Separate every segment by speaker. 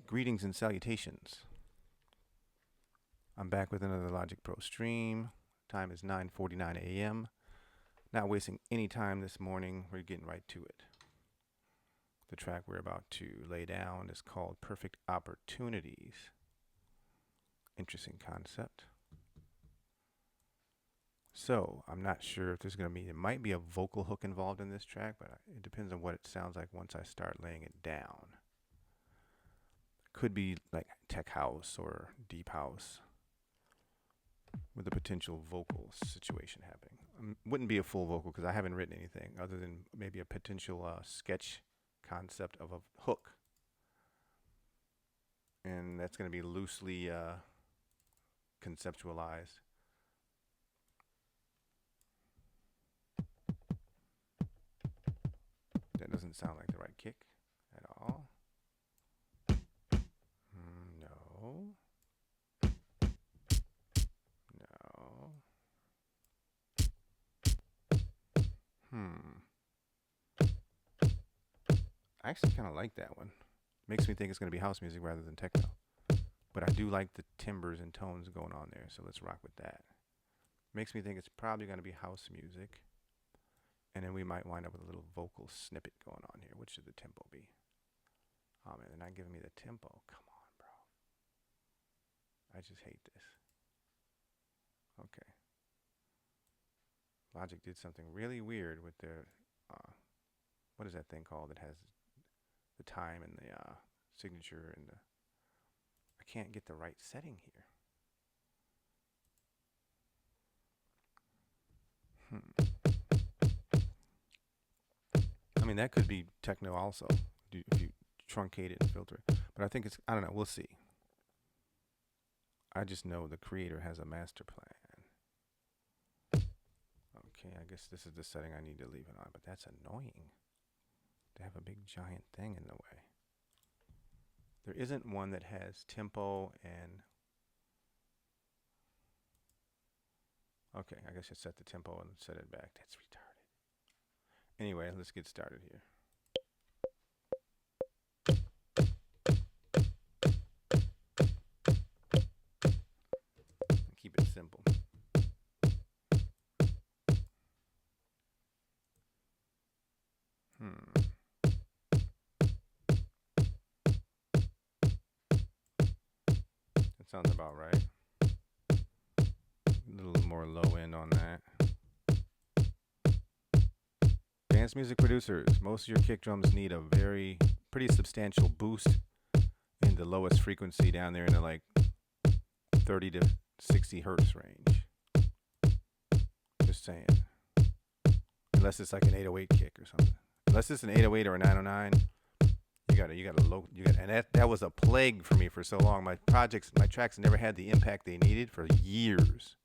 Speaker 1: Greetings and salutations. I'm back with another Logic Pro stream. Time is 9:49 a.m. Not wasting any time this morning. We're getting right to it. The track we're about to lay down is called Perfect Opportunities. Interesting concept. So, I'm not sure if there's going to be, there might be a vocal hook involved in this track, but it depends on what it sounds like once I start laying it down. Could be like tech house or deep house with a potential vocal situation happening. Wouldn't be a full vocal because I haven't written anything other than maybe a potential sketch concept of a hook. And that's going to be loosely conceptualized. That doesn't sound like the right kick at all. No. No. I actually kind of like that one. Makes me think it's going to be house music rather than techno. But I do like the timbres and tones going on there, so let's rock with that. Makes me think it's probably going to be house music. And then we might wind up with a little vocal snippet going on here. What should the tempo be? Oh man, they're not giving me the tempo. Come on, bro. I just hate this. Okay. Logic did something really weird with their, what is that thing called that has the time and the signature and the, I can't get the right setting here. I mean, that could be techno also, if you truncate it and filter it. But I think it's, I don't know, we'll see. I just know the creator has a master plan. Okay, I guess this is the setting I need to leave it on, but that's annoying to have a big giant thing in the way. There isn't one that has tempo and, okay, I guess I set the tempo and set it back. That's retarded. Anyway, let's get started here. Keep it simple. That sounds about right. A little more low end on that. Dance music producers, most of your kick drums need a pretty substantial boost in the lowest frequency down there in the like 30 to 60 hertz range. Just saying. Unless it's like an 808 kick or something. Unless it's an 808 or a 909, you got a low, and that was a plague for me for so long. My tracks never had the impact they needed for years.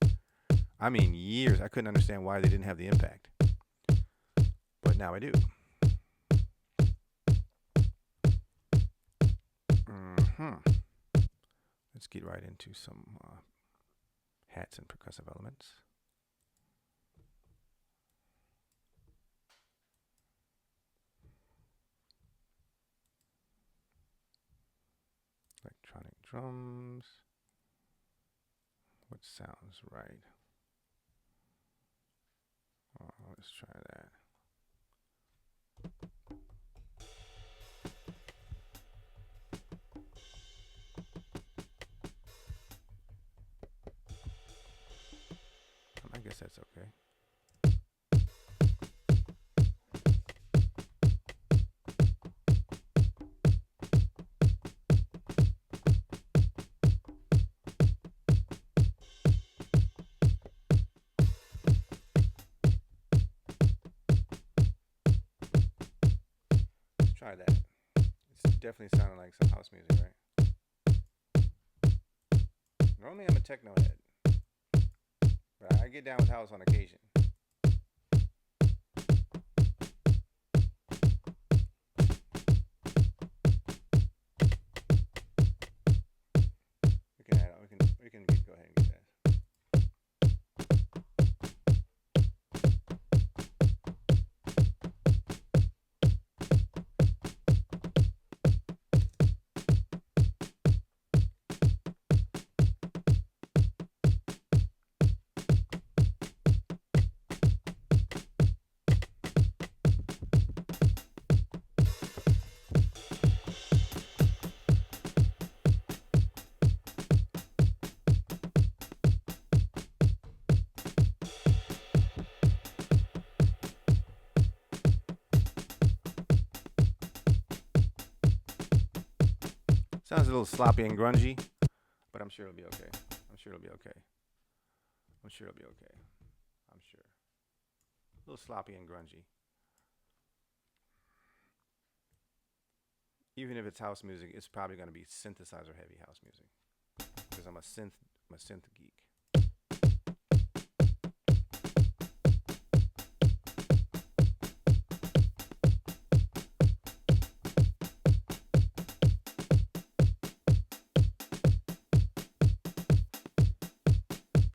Speaker 1: I mean years. I couldn't understand why they didn't have the impact. But now I do. Let's get right into some hats and percussive elements. Electronic drums. What sounds right? Oh, let's try that. I guess that's okay. Let's try that. It's definitely sounding like some house music, right? Normally I'm a techno head, but I get down with house on occasion. We can go ahead and get that. Sounds a little sloppy and grungy, but I'm sure it'll be okay. I'm sure it'll be okay. I'm sure it'll be okay. I'm sure. A little sloppy and grungy. Even if it's house music, it's probably going to be synthesizer heavy house music because I'm a synth geek.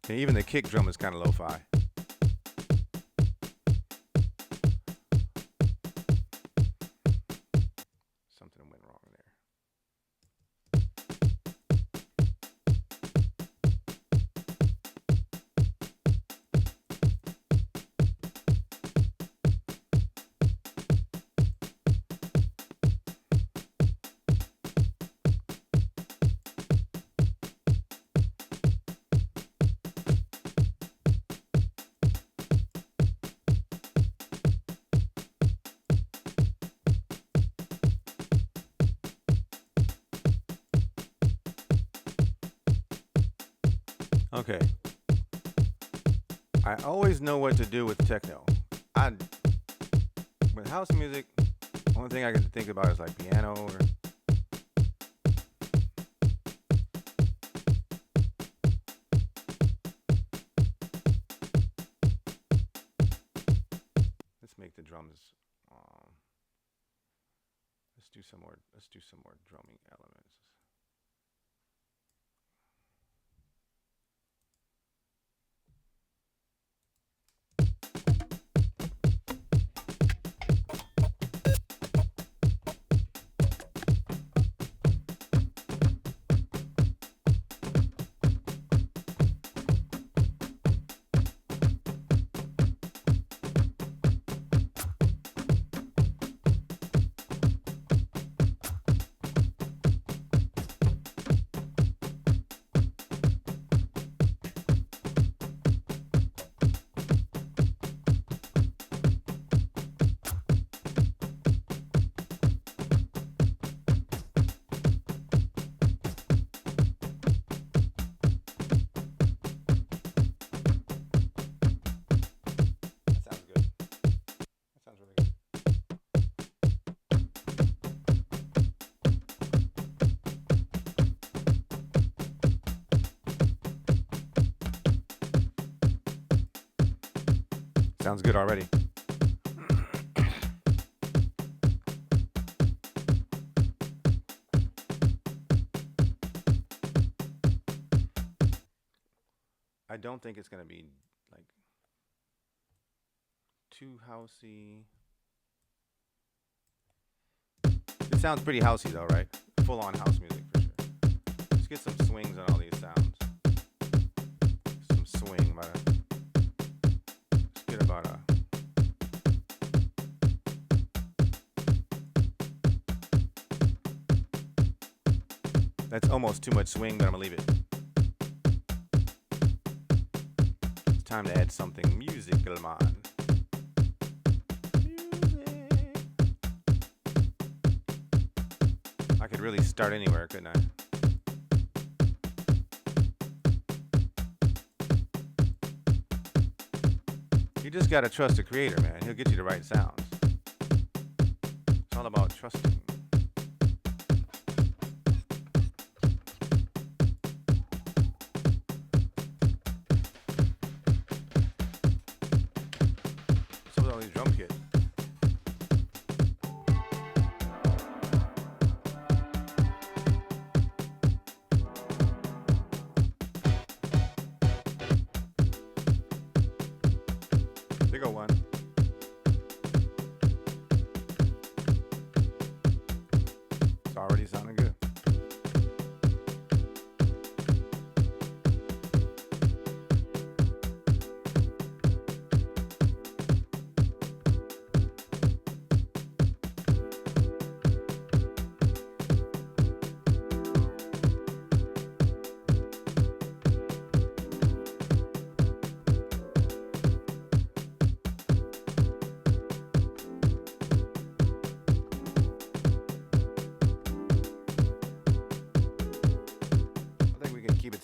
Speaker 1: And even the kick drum is kind of lo-fi. Something went wrong there. Okay. I always know what to do with techno. With house music, only thing I can think about is like piano or let's make the drums. Let's do some more. Let's do some more drumming elements. Sounds good already. I don't think it's gonna be like too housey. It sounds pretty housey though, right? Full on house music for sure. Let's get some swings on all these sounds. Some swing, but let's get about a. That's almost too much swing, but I'm gonna leave it. It's time to add something musical, man. Music. I could really start anywhere, couldn't I? You just gotta trust the creator, man. He'll get you the right sounds. It's all about trusting. What's up with all these drum kits? There go one.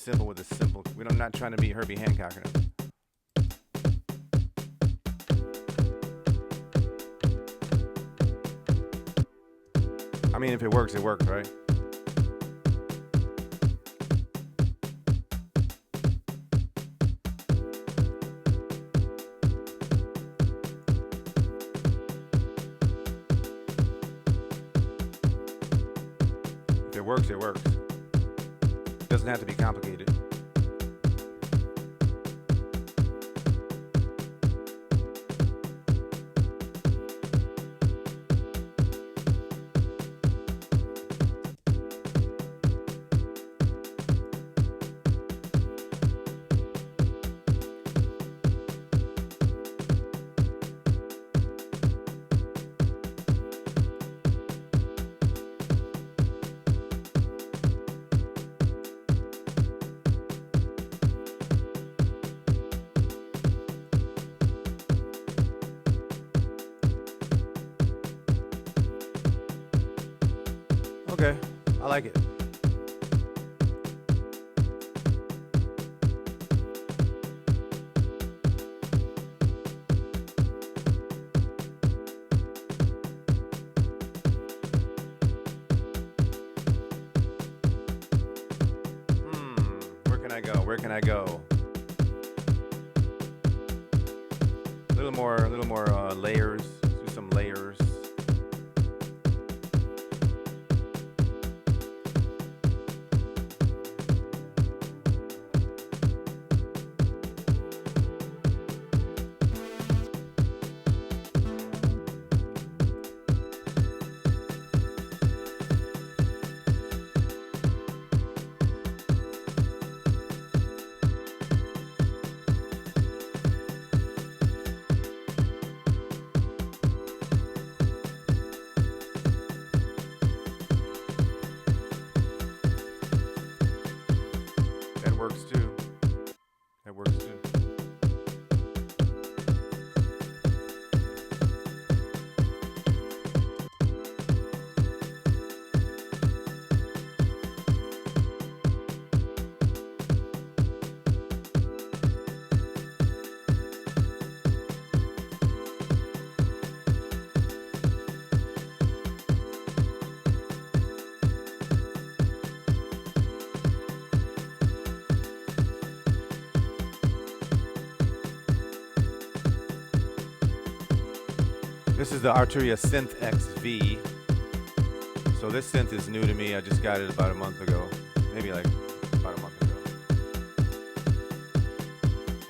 Speaker 1: simple with a simple. I'm not trying to be Herbie Hancock or nothing. I mean, if it works, right? If it works, it works. It doesn't have to be complicated. Okay, I like it. Where can I go? A little more layers. Do some layers. Works too. That works too. This is the Arturia Synth XV. So this synth is new to me. I just got it about a month ago. Maybe like about a month ago.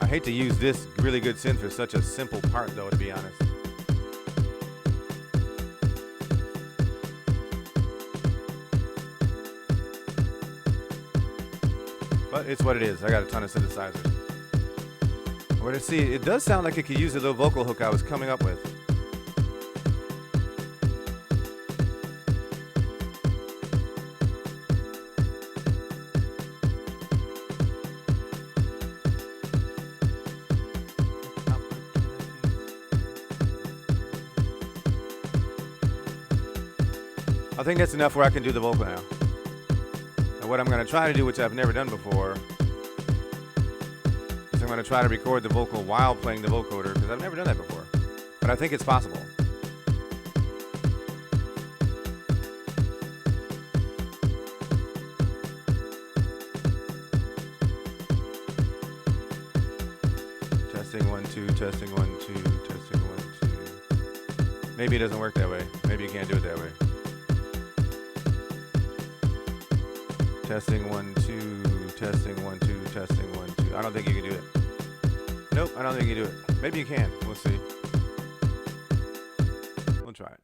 Speaker 1: I hate to use this really good synth for such a simple part though, to be honest. But it's what it is. I got a ton of synthesizers. Well, let's see. It does sound like it could use a little vocal hook I was coming up with. I think that's enough where I can do the vocal now. And what I'm going to try to do, which I've never done before, is I'm going to try to record the vocal while playing the vocoder, because I've never done that before. But I think it's possible. Testing 1 2, testing 1 2, testing 1 2. Maybe it doesn't work that way. Maybe you can't do it that way. Testing 1 2, testing 1 2, testing 1 2. I don't think you can do it. Nope, I don't think you can do it. Maybe you can. We'll see. We'll try it.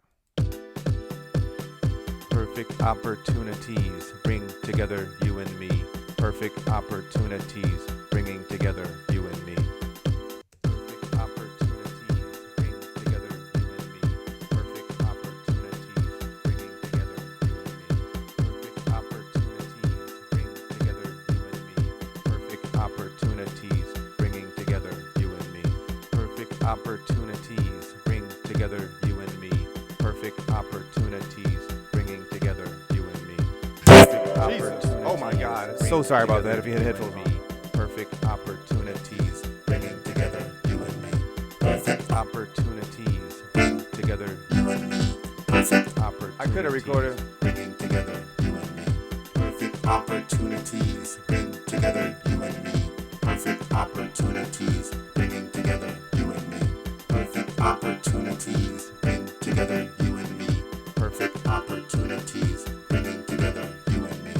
Speaker 1: Perfect opportunities bring together you and me. Perfect opportunities bringing together you and me. Perfect opportunities bring together you and me. Perfect opportunities bringing together you and me. Perfect opportunities bring together you and me. Perfect opportunities bringing together you and me. Perfect opportunities bring together you and me. Perfect opportunities bringing together you and me. Perfect opportunities. Oh my God. So sorry about that if you had headphones on. Perfect opportunities bringing together you and me. Perfect opportunities bring together you and me. Perfect opportunities. I could have recorded. Bringing together you and me. Perfect opportunities bring together you and me. Perfect opportunities bringing together you and me. Perfect opportunities bring together you and me. Perfect opportunities bringing together you and me.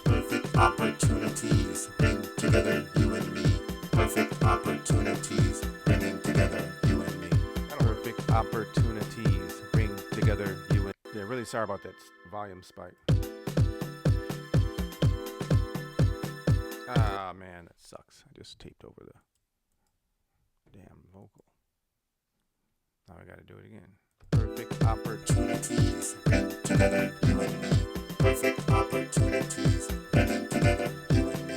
Speaker 1: Perfect opportunities bring together you and me. Perfect opportunities bringing together you and me. Perfect opportunities bring together you and me. Yeah, really sorry about that volume spike. Ah, man, that sucks. I just taped over the damn vocal. Now I gotta do it again. Perfect opportunities bring together you and me. Perfect opportunities bring together you and me.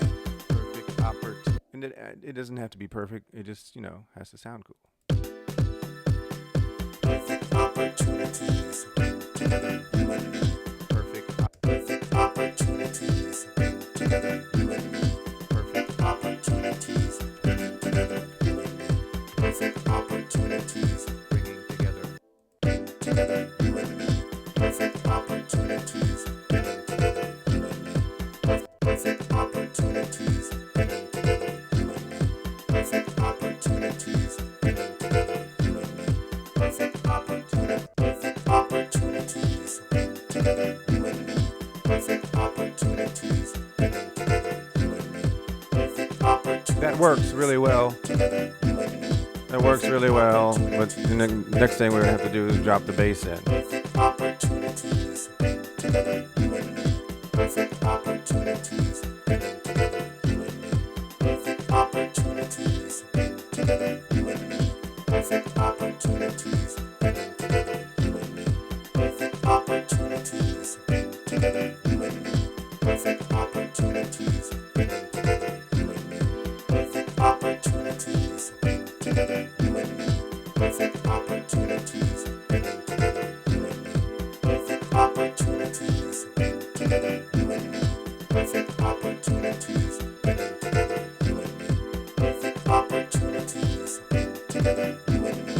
Speaker 1: Perfect opportunity. And it doesn't have to be perfect. It just, has to sound cool. Perfect opportunities bring together you and me. Perfect opportunities bring together you and me. Perfect opportunities bringing together you and me. Perfect opportunities bringing together you and me. Perfect opportunities bringing together you and me. Perfect opportunities bringing together you and me. Perfect opportunities bringing together you and me. Perfect opportunities bring together you and me. Perfect opportunities bringing together you and me. Perfect opportunities. That works really well. That works really well. But the next thing we're gonna have to do is drop the bass in. Perfect opportunities bring together you and me. Perfect opportunities bringing together you and me. Perfect opportunities bring together you and me. Perfect opportunities bringing together you and me. Perfect opportunities bring together you and me. Perfect opportunities bringing together you and me. Perfect opportunities bring together you and me. Perfect opportunities bringing together you and me. Perfect opportunities bring together you and me. Perfect opportunities bringing together you and me. Perfect opportunities bring together you and me.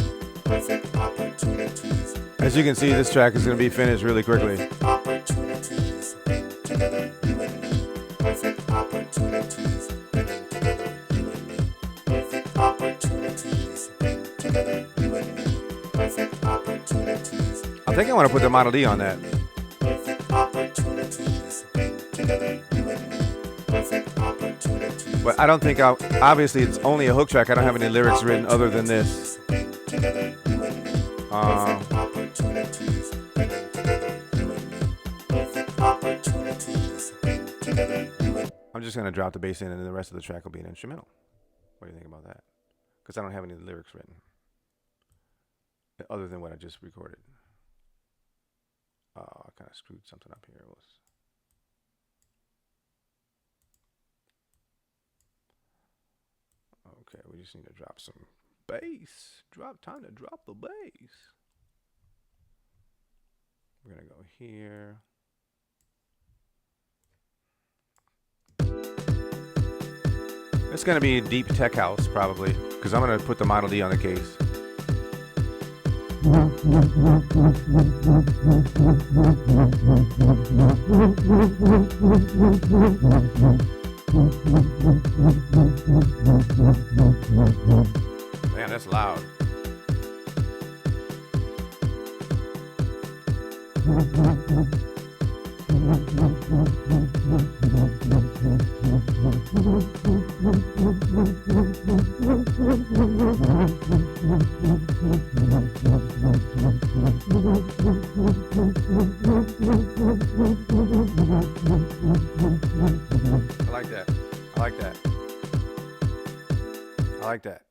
Speaker 1: Perfect opportunities. As you can see, this track is going to be finished really quickly. Perfect opportunities bring together you and me. Perfect opportunities bringing together you and me. Perfect opportunities bring together you and me. Perfect opportunities. I think I want to put the Model D on that. Perfect opportunities bring together you and me. Perfect opportunities. But I don't think obviously it's only a hook track. I don't have any lyrics written other than this. Together you and me. Perfect opportunities bringing together you and me. Perfect opportunities bring together you and me. I'm just gonna drop the bass in, and then the rest of the track will be an instrumental. What do you think about that? Because I don't have any lyrics written other than what I just recorded. I kind of screwed something up here. Okay, we just need to drop some bass. Time to drop the bass. We're gonna go here. It's gonna be deep tech house probably, because I'm gonna put the Model D on the case. Man, that's loud. I like that. I like that. I like that.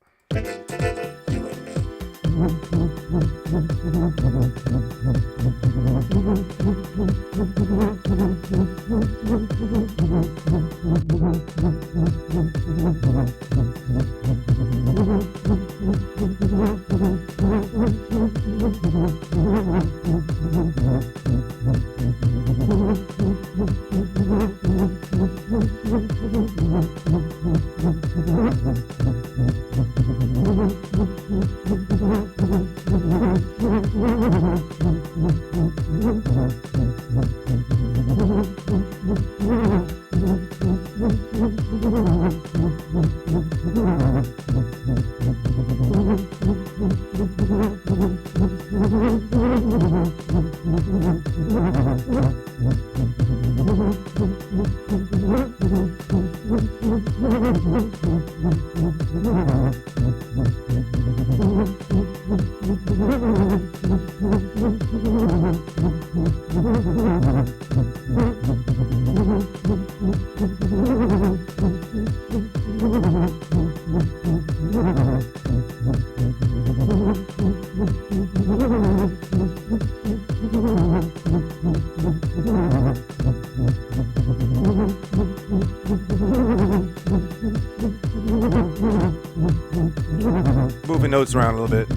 Speaker 1: Moving notes around a little bit.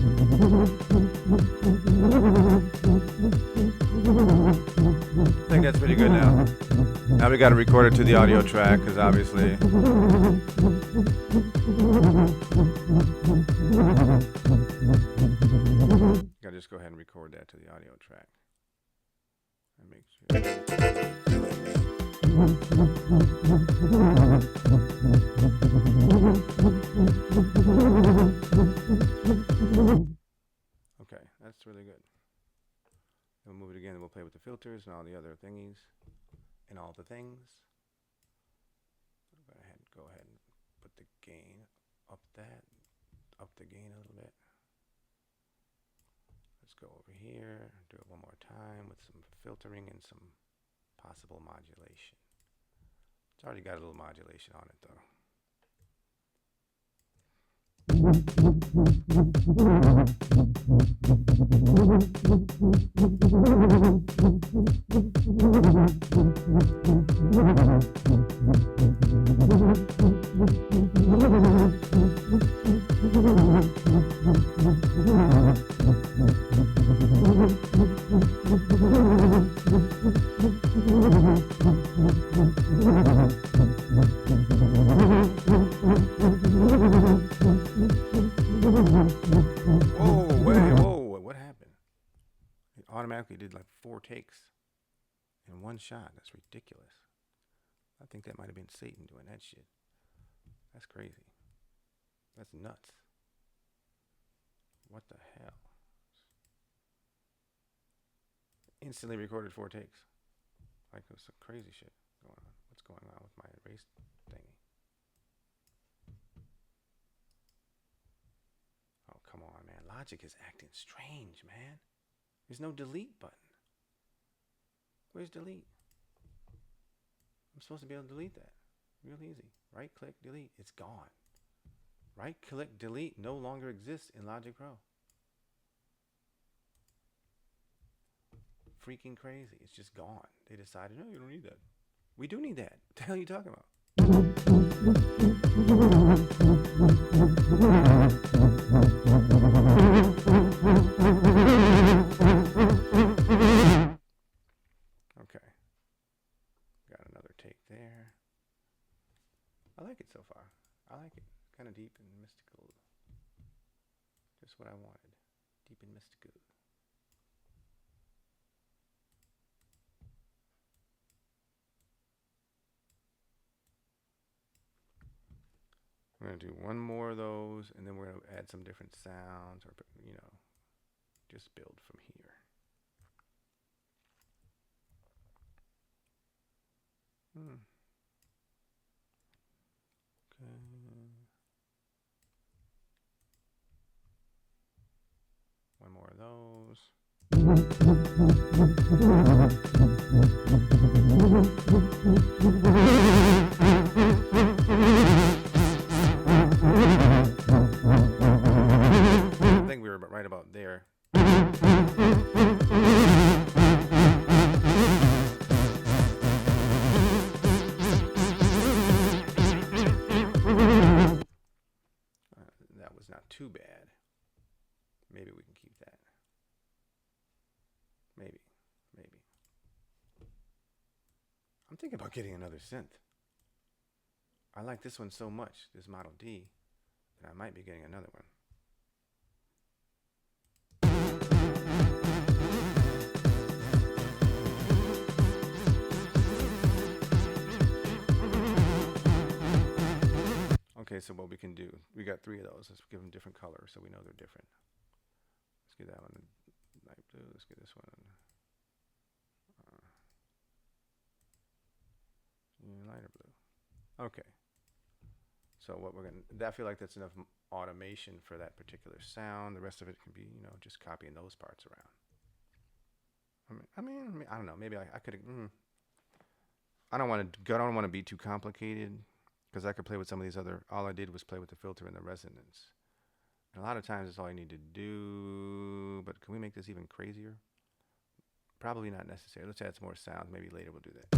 Speaker 1: I think that's pretty good now. Now we got to record it to the audio track because obviously. Gotta just go ahead and record that to the audio track. And make sure. Okay, that's really good. We'll move it again and we'll play with the filters and all the other thingies and all the things. Go ahead and put the gain up the gain a little bit. Let's go over here, do it one more time with some filtering and some possible modulation. It's already got a little modulation on it though. Whoa, what happened? It automatically did like 4 takes in one shot. That's ridiculous. I think that might have been Satan doing that shit. That's crazy. That's nuts. What the hell? Instantly recorded 4 takes. Like there's some crazy shit going on. What's going on with my erase thingy? Oh, come on, man. Logic is acting strange, man. There's no delete button. Where's delete? I'm supposed to be able to delete that. Real easy. Right click, delete. It's gone. Right click, delete no longer exists in Logic Pro. Freaking crazy. It's just gone. They decided, no, you don't need that. We do need that. What the hell are you talking about? Okay. Got another take there. I like it so far. I like it. Kind of deep and mystical. Just what I wanted. Deep and mystical. We're going to do one more of those, and then we're going to add some different sounds, or, you know, just build from here. Okay. One more of those. I think we were right about there. That was not too bad. Maybe we can keep that. Maybe. I'm thinking about getting another synth. I like this one so much, this Model D, that I might be getting another one. Okay, so what we can do, we got 3 of those. Let's give them different colors so we know they're different. Let's get that one light blue. Let's get this one Okay. So what we're gonna, I feel like that's enough automation for that particular sound. The rest of it can be, just copying those parts around. I don't know. Maybe I could. I don't want to be too complicated because I could play with some of these other. All I did was play with the filter and the resonance. And a lot of times it's all I need to do. But can we make this even crazier? Probably not necessary. Let's add some more sounds. Maybe later we'll do that.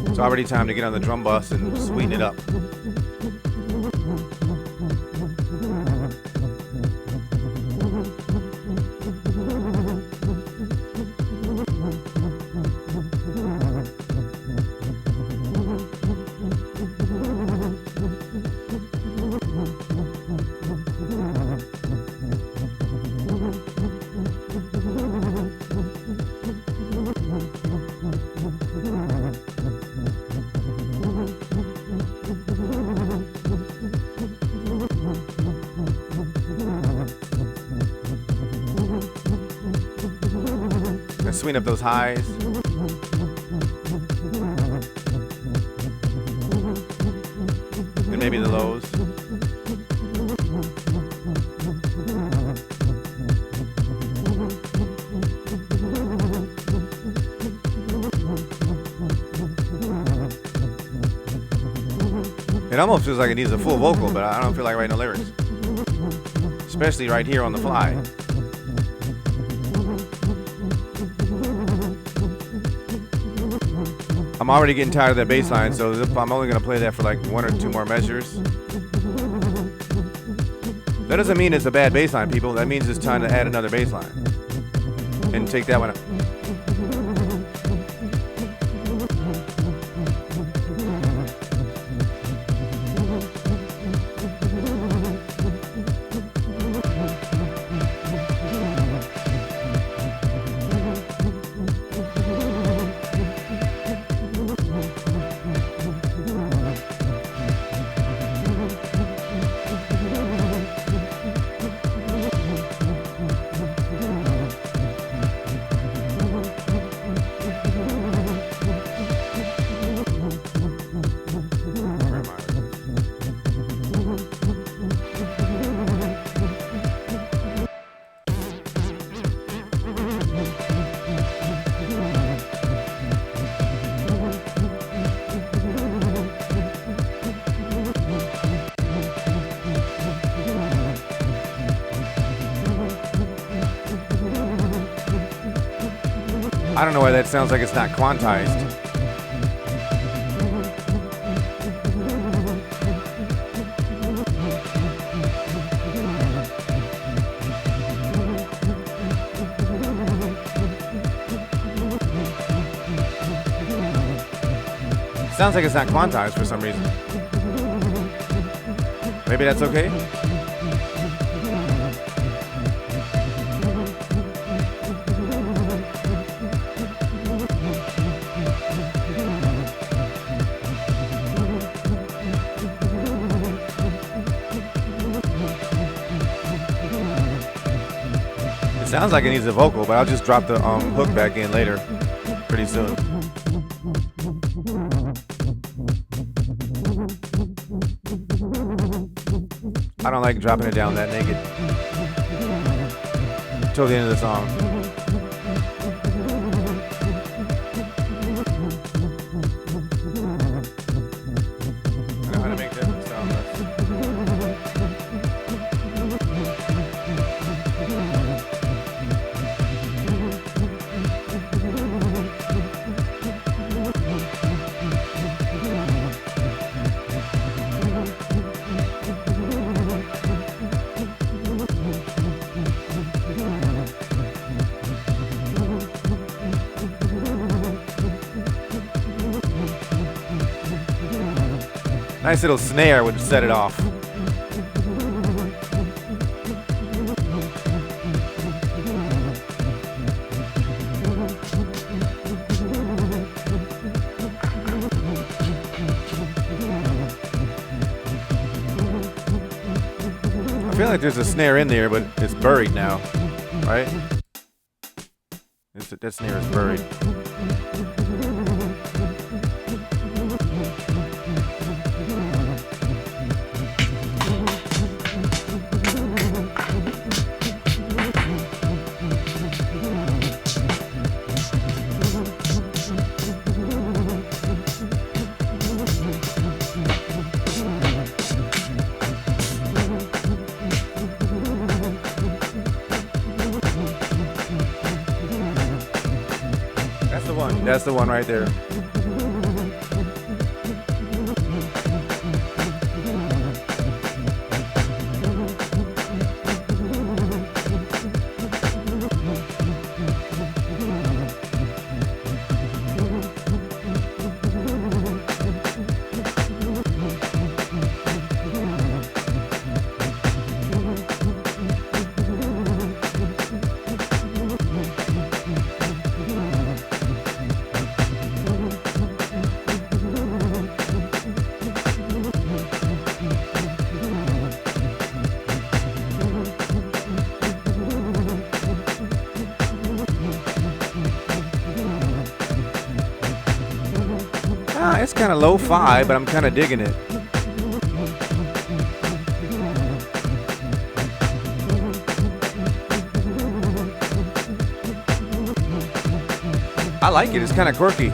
Speaker 1: It's already time to get on the drum bus and sweeten it up. Sweeten up those highs. And maybe the lows. It almost feels like it needs a full vocal, but I don't feel like writing the lyrics. Especially right here on the fly. I'm already getting tired of that bass line, so I'm only going to play that for like 1 or 2 more measures. That doesn't mean it's a bad bass line, people. That means it's time to add another bass line. And take that one out. I don't know why that sounds like it's not quantized. Sounds like it's not quantized for some reason. Maybe that's okay? It sounds like it needs a vocal, but I'll just drop the hook back in later, pretty soon. I don't like dropping it down that naked till the end of the song. I know how to make different sounds. Nice little snare would set it off. feel like there's a snare in there, but it's buried now, right? That snare is buried. That's the one right there. It's kind of lo-fi, but I'm kind of digging it. I like it. It's kind of quirky.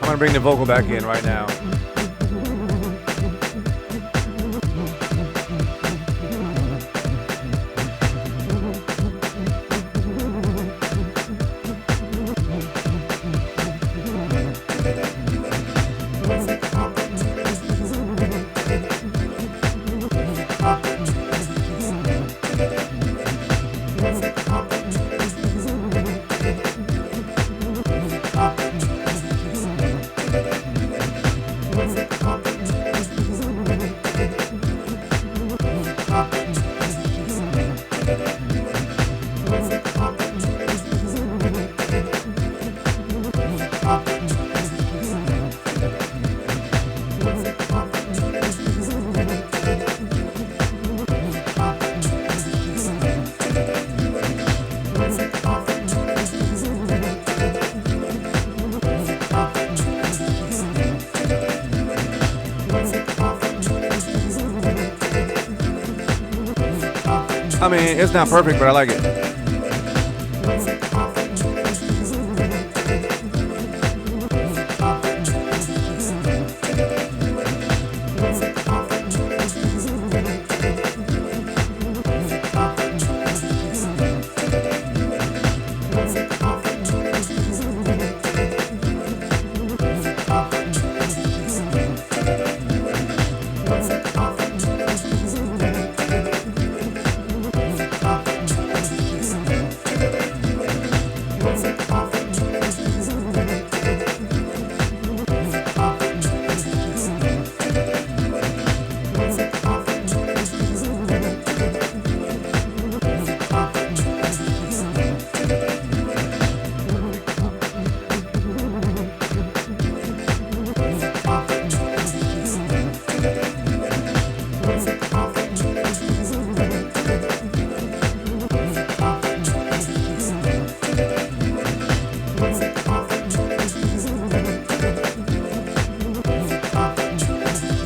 Speaker 1: I'm gonna bring the vocal back in right now. I mean, it's not perfect, but I like it.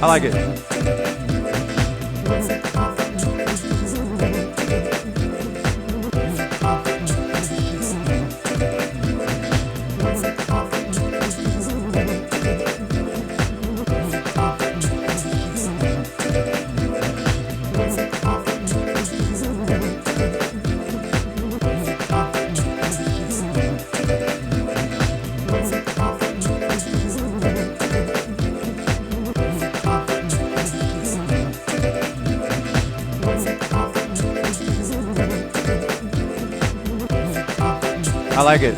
Speaker 1: I like it. I like it.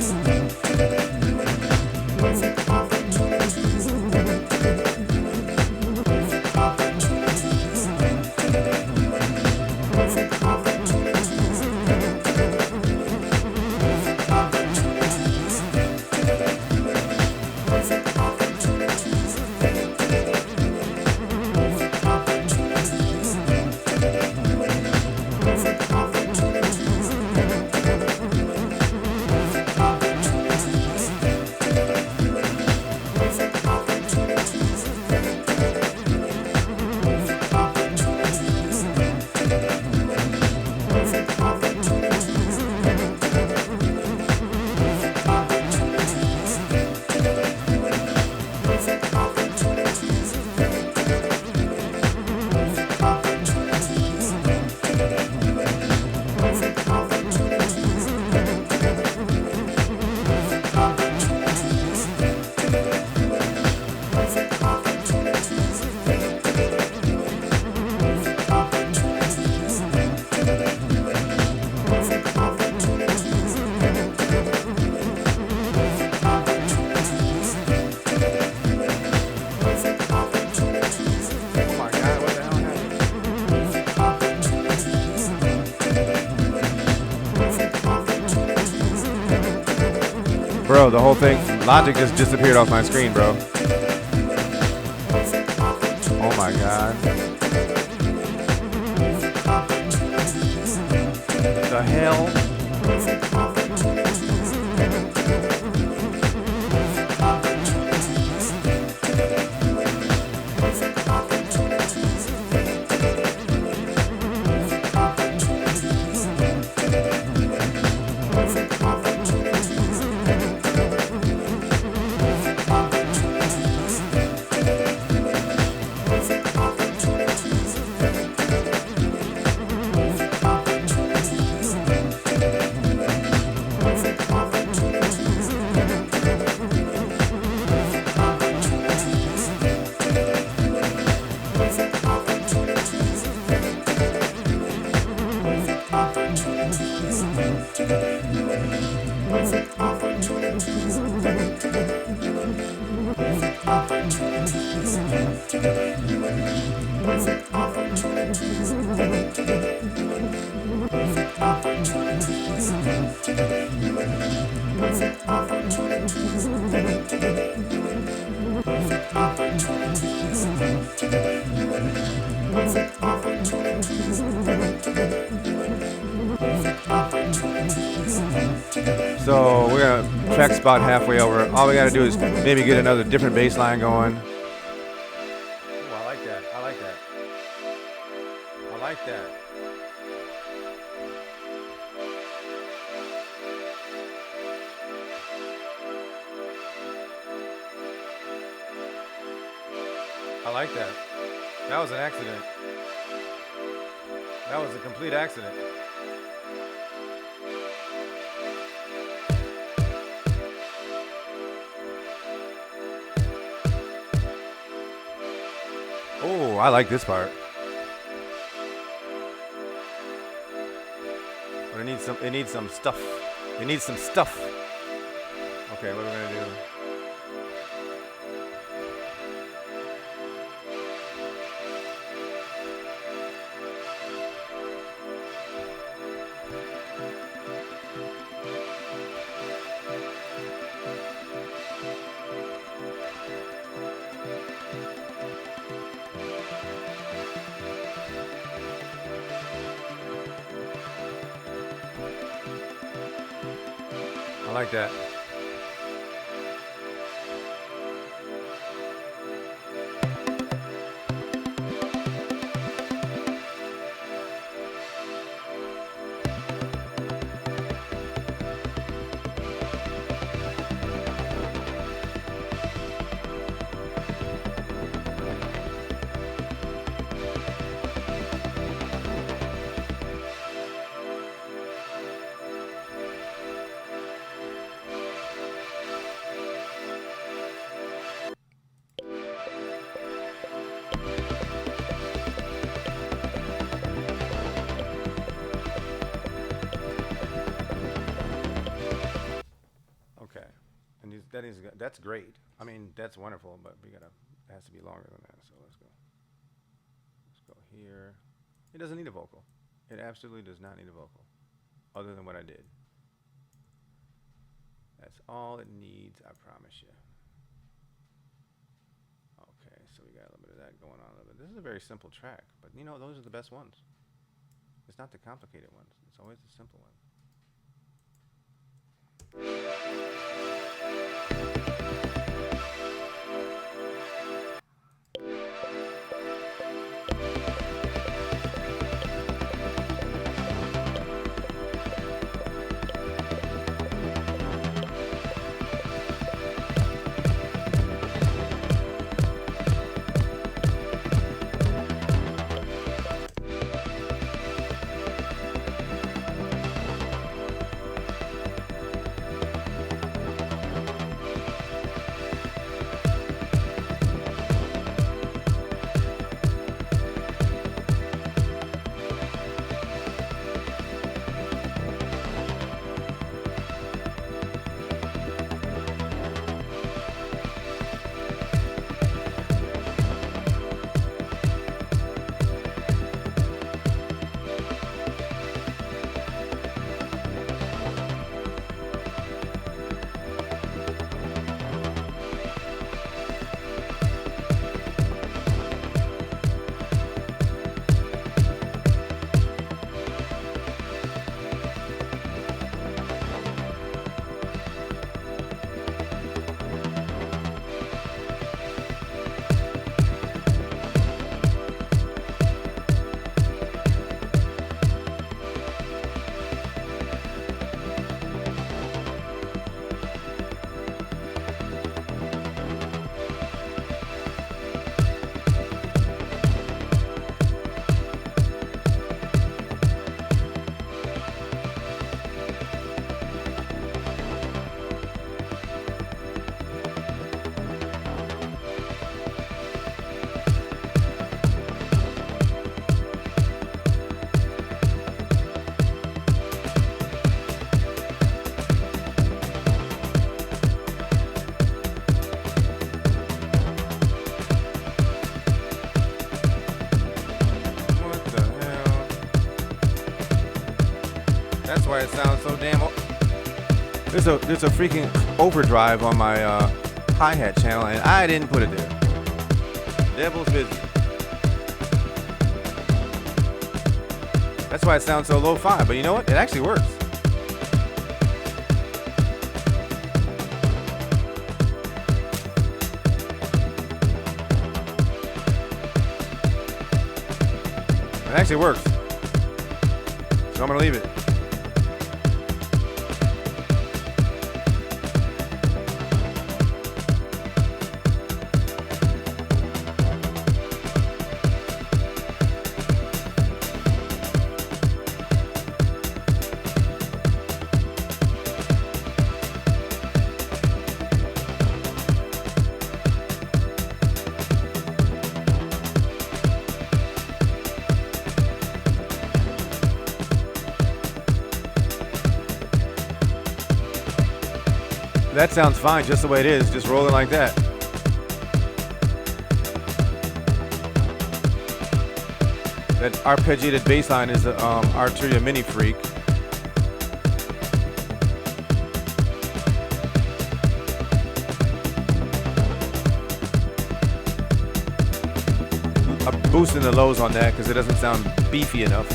Speaker 1: Bro, the whole thing, Logic just disappeared off my screen, bro. Oh my god. The hell? So we're gonna track about halfway over. All we gotta do is maybe get another different bass line going. Ooh, I like that. I like that. I like that. I like that. That was an accident. That was a complete accident. Oh, I like this part. But it needs some stuff. It needs some stuff. Okay, what are we gonna do? I like that. that's great. I mean, that's wonderful, but it has to be longer than that. So let's go. Let's go here. It doesn't need a vocal. It absolutely does not need a vocal, other than what I did. That's all it needs, I promise you. Okay, so we got a little bit of that going on a little bit. This is a very simple track, but you know, those are the best ones. It's not the complicated ones. It's always the simple ones. That's why it sounds so damn. There's a freaking overdrive on my hi-hat channel, and I didn't put it there. Devil's business. That's why it sounds so lo-fi. But you know what? It actually works. It actually works. So I'm gonna leave it. That sounds fine just the way it is, just rolling like that. That arpeggiated bass line is the Arturia Mini Freak. I'm boosting the lows on that because it doesn't sound beefy enough.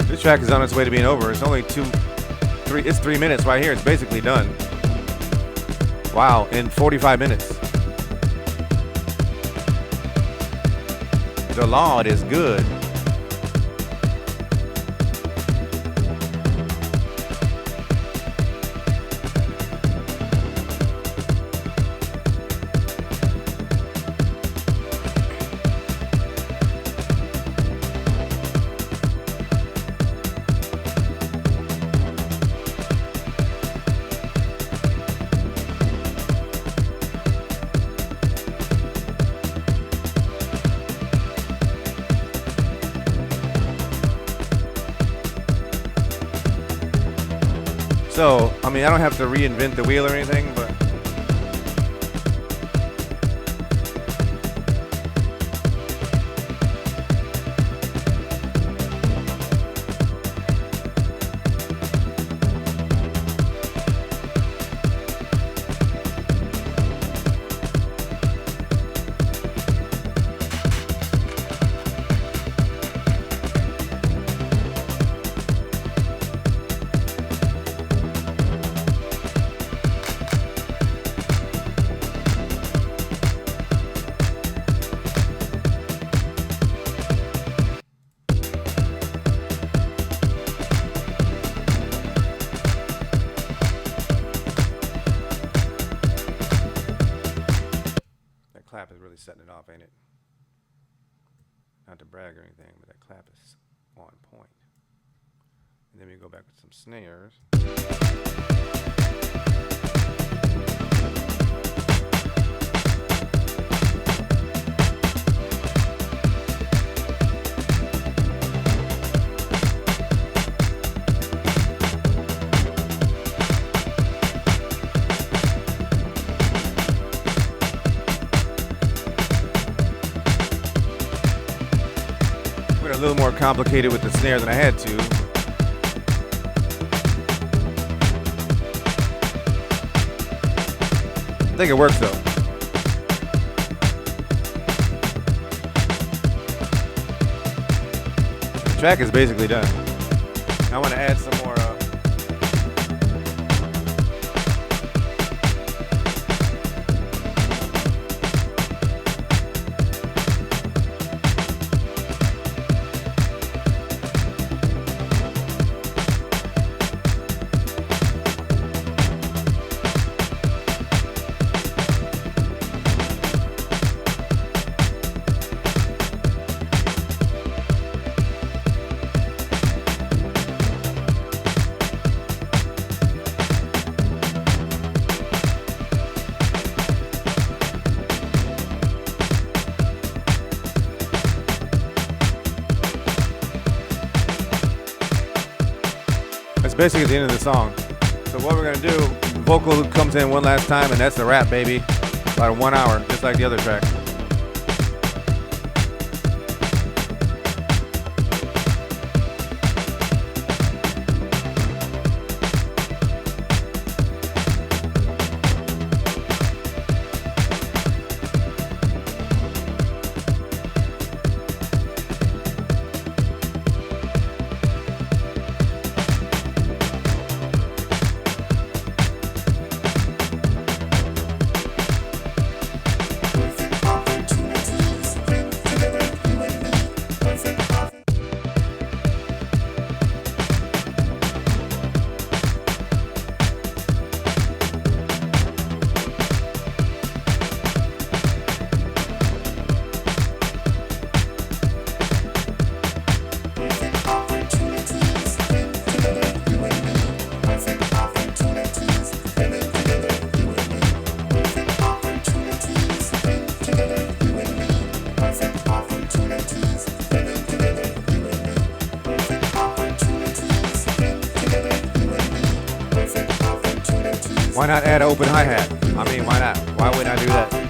Speaker 1: This track is on its way to being over. It's only 3 minutes right here. It's basically done. Wow, in 45 minutes. The Lord is good. So, I mean, I don't have to reinvent the wheel or anything, but clap is really setting it off, ain't it? Not to brag or anything, but that clap is on point. And then we go back with some snares. A little more complicated with the snare than I had to. I think it works though. The track is basically done. I want to add some more basically at the end of the song. So what we're gonna do, the vocal comes in one last time and that's a wrap, baby. About 1 hour, just like the other track. Why not add an open hi-hat? I mean, why not? Why wouldn't I do that?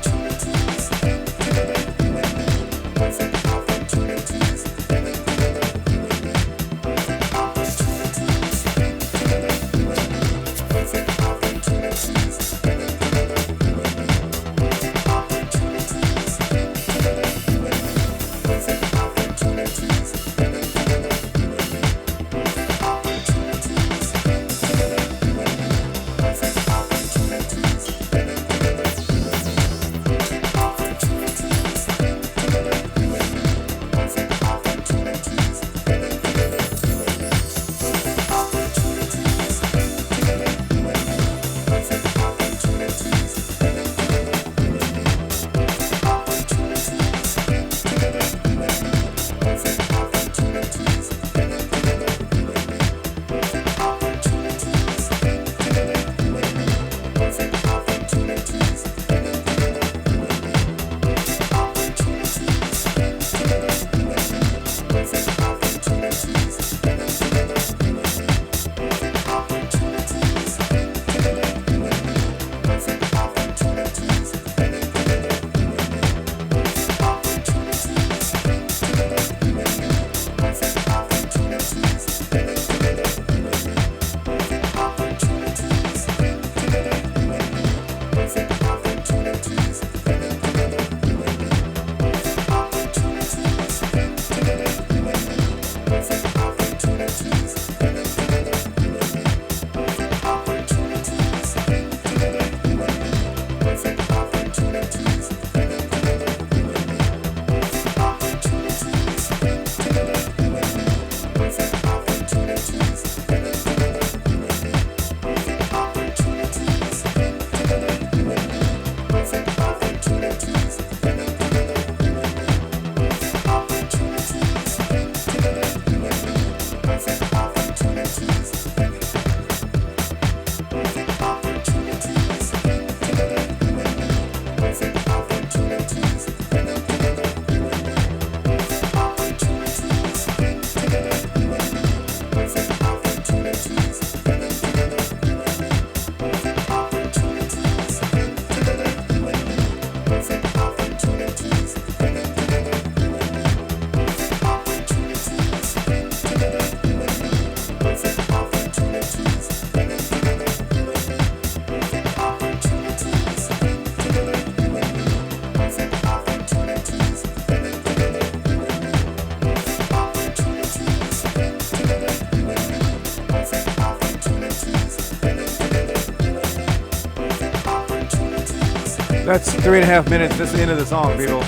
Speaker 1: That's 3.5 minutes. That's the end of the song, people.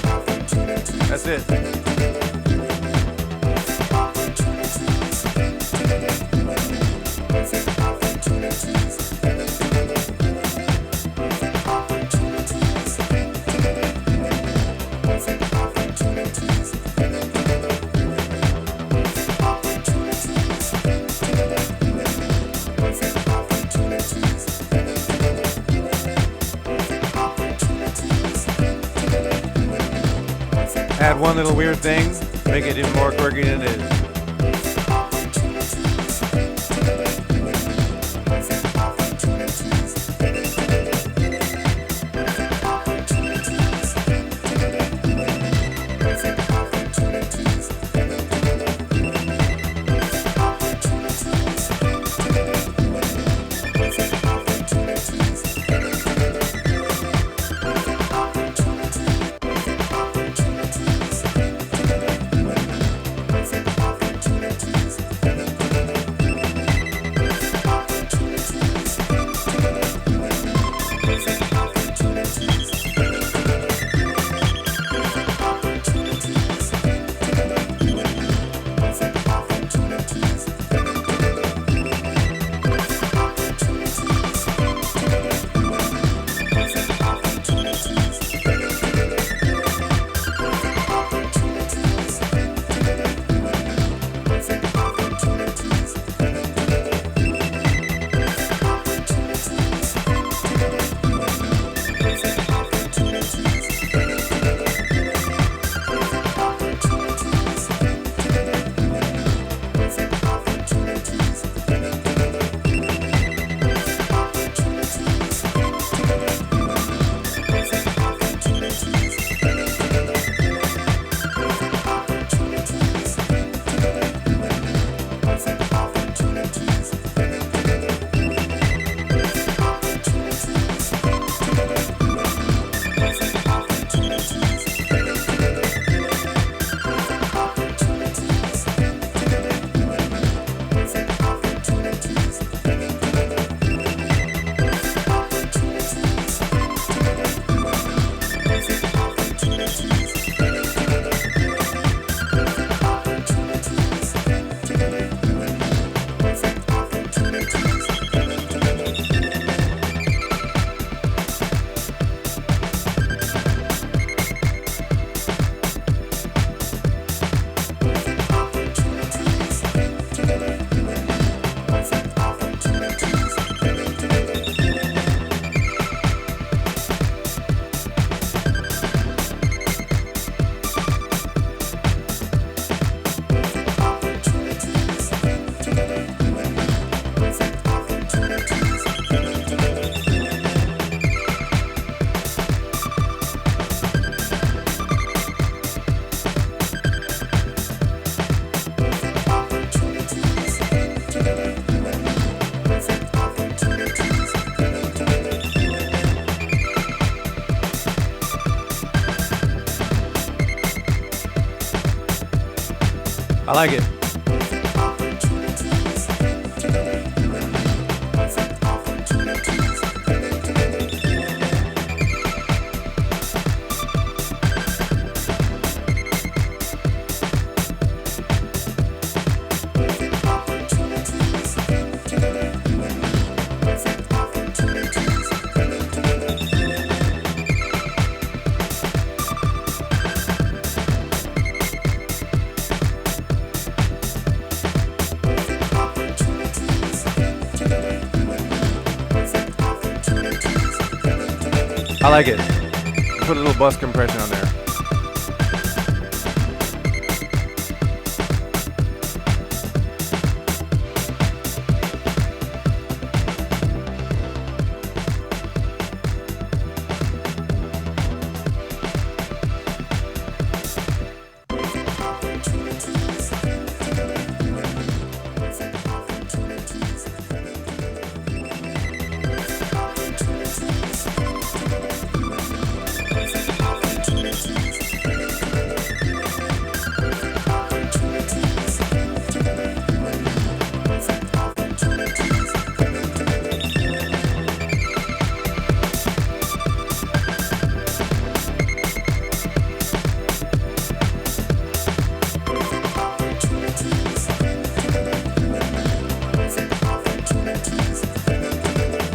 Speaker 1: That's it. Add one little weird thing, make it even more quirky than it is. I like it. I like it. Put a little bus compression on there.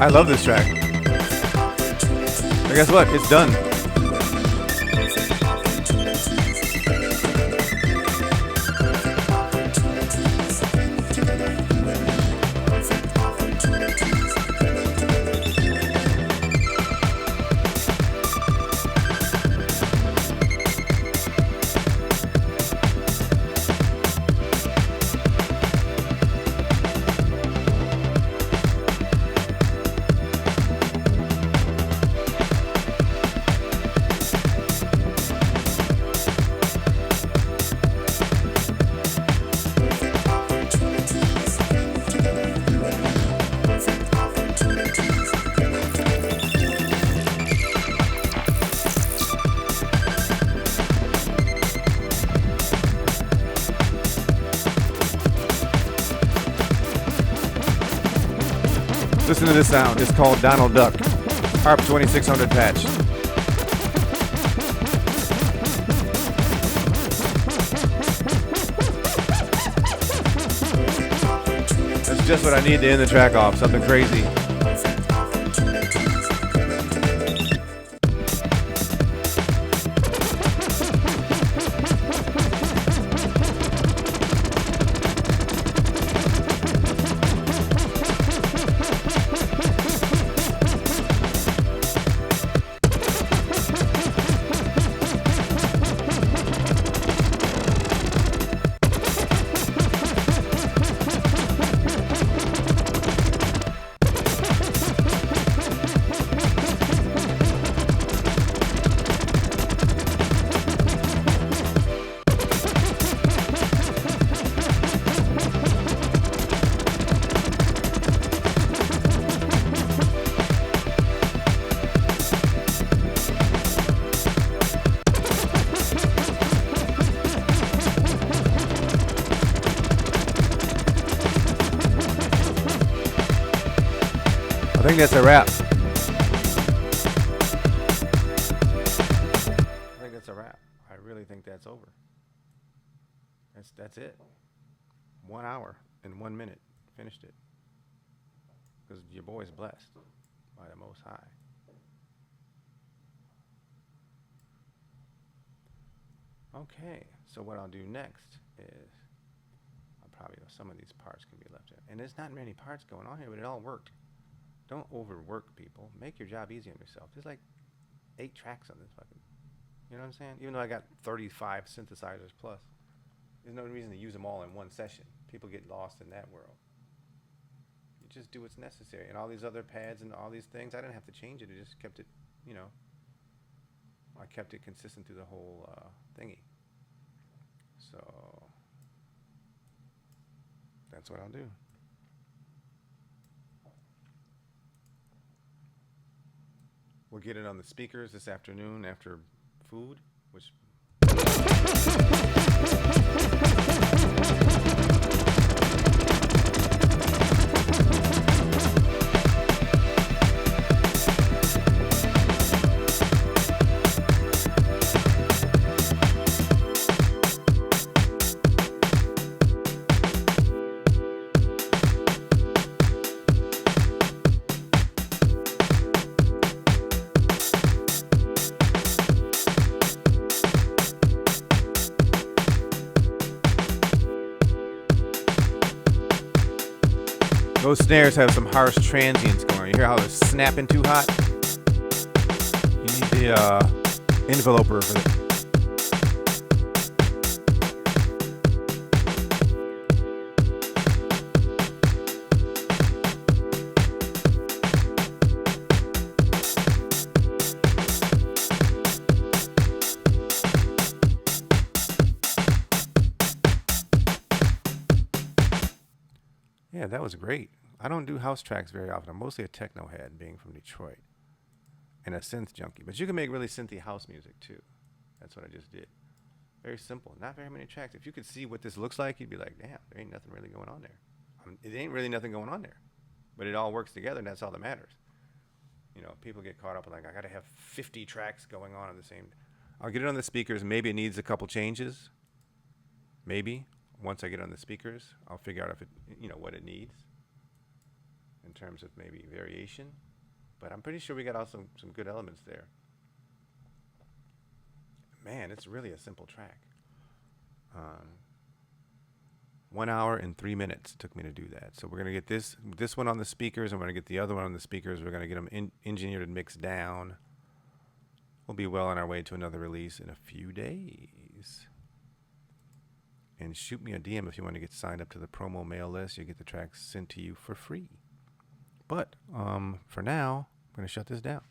Speaker 1: I love this track. But guess what? It's done. Listen to this sound. It's called Donald Duck. ARP 2600 patch. That's just what I need to end the track off. Something crazy. I think that's a wrap. I think that's a wrap. I really think that's over. That's it. 1 hour and 1 minute. Finished it. Because your boy's blessed by the Most High. Okay, so what I'll do next is I'll probably some of these parts can be left in. And there's not many parts going on here, but it all worked. Don't overwork people. Make your job easy on yourself. There's like 8 tracks on this fucking, you know what I'm saying? Even though I got 35 synthesizers plus, there's no reason to use them all in one session. People get lost in that world. You just do what's necessary. And all these other pads and all these things, I didn't have to change it. I just kept it, you know, I kept it consistent through the whole thingy. So that's what I'll do. We'll get it on the speakers this afternoon after food, which those snares have some harsh transients going on. You hear how they're snapping too hot? the enveloper for the. Yeah, that was great. I don't do house tracks very often. I'm mostly a techno head, being from Detroit, and a synth junkie. But you can make really synthy house music too. That's what I just did. Very simple. Not very many tracks. If you could see what this looks like, you'd be like, damn, there ain't nothing really going on there. It ain't really nothing going on there. But it all works together, and that's all that matters. You know, people get caught up in like, I got to have 50 tracks going on at the same. I'll get it on the speakers. Maybe it needs a couple changes. Maybe once I get on the speakers, I'll figure out if it, what it needs in terms of maybe variation. But I'm pretty sure we got also some good elements there. Man, it's really a simple track. 1 hour and 3 minutes took me to do that. So we're gonna get this one on the speakers, and we're gonna get the other one on the speakers. We're gonna get them engineered and mixed down. We'll be well on our way to another release in a few days. And shoot me a DM if you want to get signed up to the promo mail list. You get the tracks sent to you for free. But for now, I'm gonna shut this down.